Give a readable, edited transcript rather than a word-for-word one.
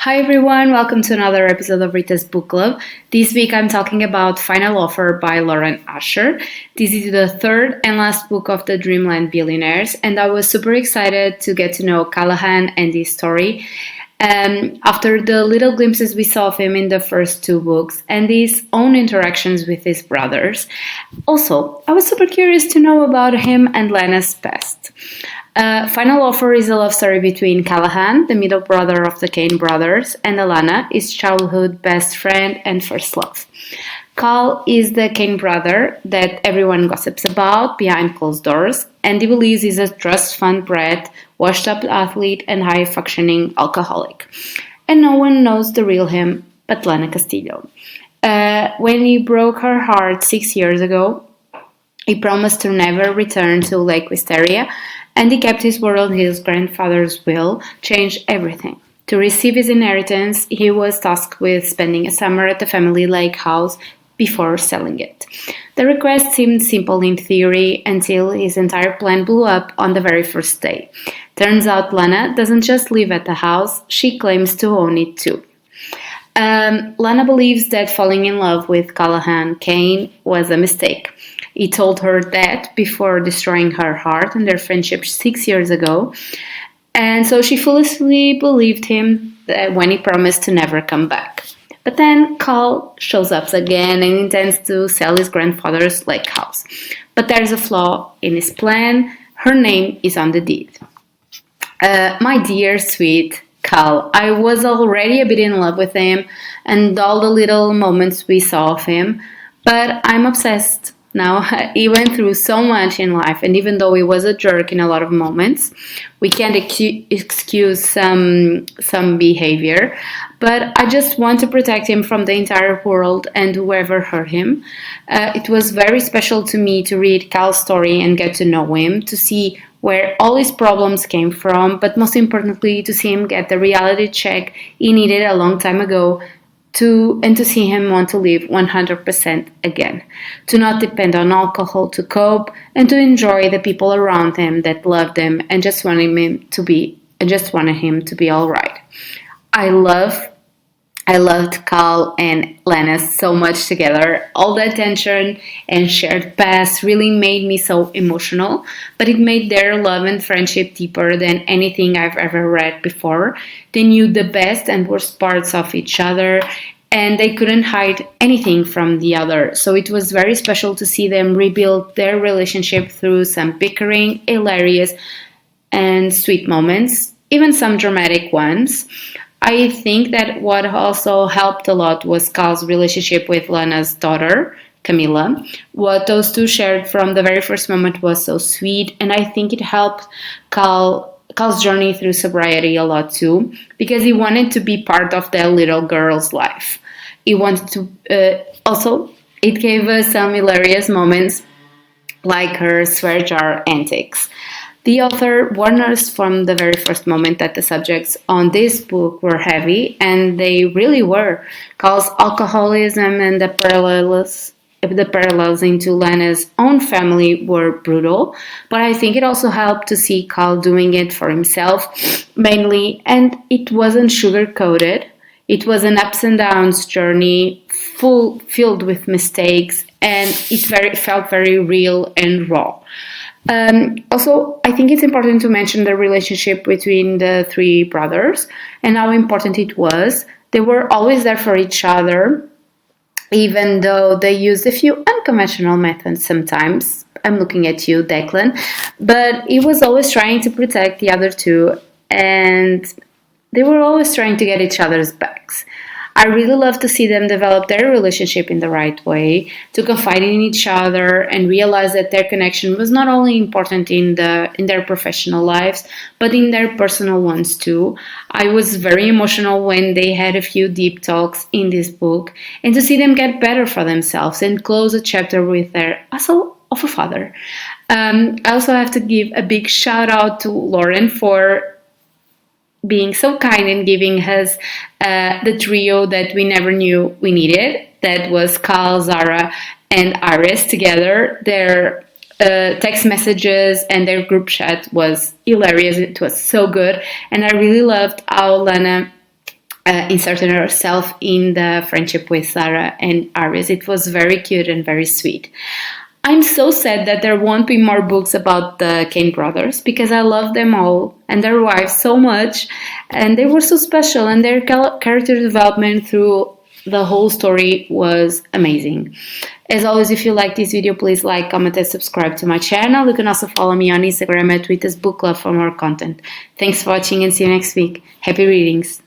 Hi everyone, welcome to another episode of Rita's Book Club. This week I'm talking about Final Offer by Lauren Asher. This is the third and last book of the Dreamland Billionaires, and I was super excited to get to know Callahan and his story. After the little glimpses we saw of him in the first two books and his own interactions with his brothers. Also, I was super curious to know about him and Lena's past. Final Offer is a love story between Callahan, the middle brother of the Kane brothers, and Alana, his childhood best friend and first love. Cal is the Kane brother that everyone gossips about behind closed doors, and he believes he's a trust fund brat, washed up athlete, and high functioning alcoholic. And no one knows the real him but Lana Castillo. When he broke her heart 6 years ago, he promised to never return to Lake Wisteria, and he kept his word on his grandfather's will, changed everything. To receive his inheritance, he was tasked with spending a summer at the family lake house before selling it. The request seemed simple in theory until his entire plan blew up on the very first day. Turns out Lana doesn't just live at the house, she claims to own it too. Lana believes that falling in love with Callahan Kane was a mistake. He told her that before destroying her heart and their friendship 6 years ago, and so she foolishly believed him when he promised to never come back. But then Cal shows up again and intends to sell his grandfather's lake house. But there's a flaw in his plan. Her name is on the deed. My dear, sweet Cal, I was already a bit in love with him and all the little moments we saw of him, but I'm obsessed. Now, he went through so much in life, and even though he was a jerk in a lot of moments, we can't excuse some behavior, but I just want to protect him from the entire world and whoever hurt him. It was very special to me to read Cal's story and get to know him, to see where all his problems came from, but most importantly, to see him get the reality check he needed a long time ago, to see him want to live 100% again, to not depend on alcohol to cope, and to enjoy the people around him that loved him and just wanted him to be all right. I loved Cal and Lena so much together. All that tension and shared past really made me so emotional, but it made their love and friendship deeper than anything I've ever read before. They knew the best and worst parts of each other, and they couldn't hide anything from the other. So it was very special to see them rebuild their relationship through some bickering, hilarious, and sweet moments, even some dramatic ones. I think that what also helped a lot was Cal's relationship with Lana's daughter, Camila. What those two shared from the very first moment was so sweet, and I think it helped Cal's journey through sobriety a lot too, because he wanted to be part of that little girl's life. He wanted to, also, it gave us some hilarious moments like her swear jar antics. The author warned us from the very first moment that the subjects on this book were heavy, and they really were. Cal's alcoholism and the parallels into Lana's own family were brutal, but I think it also helped to see Cal doing it for himself, mainly, and it wasn't sugar-coated. It was an ups and downs journey, filled with mistakes, and it felt very real and raw. Also, I think it's important to mention the relationship between the three brothers and how important it was. They were always there for each other, even though they used a few unconventional methods sometimes. I'm looking at you, Declan. But he was always trying to protect the other two, and they were always trying to get each other's backs. I really love to see them develop their relationship in the right way, to confide in each other and realize that their connection was not only important in their professional lives, but in their personal ones too. I was very emotional when they had a few deep talks in this book, and to see them get better for themselves and close a chapter with their hustle of a father. I also have to give a big shout out to Lauren for being so kind and giving us the trio that we never knew we needed. That was Cal, Zara, and Iris together. Their text messages and their group chat was hilarious. It was so good. And I really loved how Lana inserted herself in the friendship with Sarah and Aries. It was very cute and very sweet. I'm so sad that there won't be more books about the Kane brothers because I love them all and their wives so much, and they were so special, and their character development through the whole story was amazing. As always, if you like this video, please like, comment, and subscribe to my channel. You can also follow me on Instagram at Rita's Book Club for more content. Thanks for watching and see you next week. Happy readings!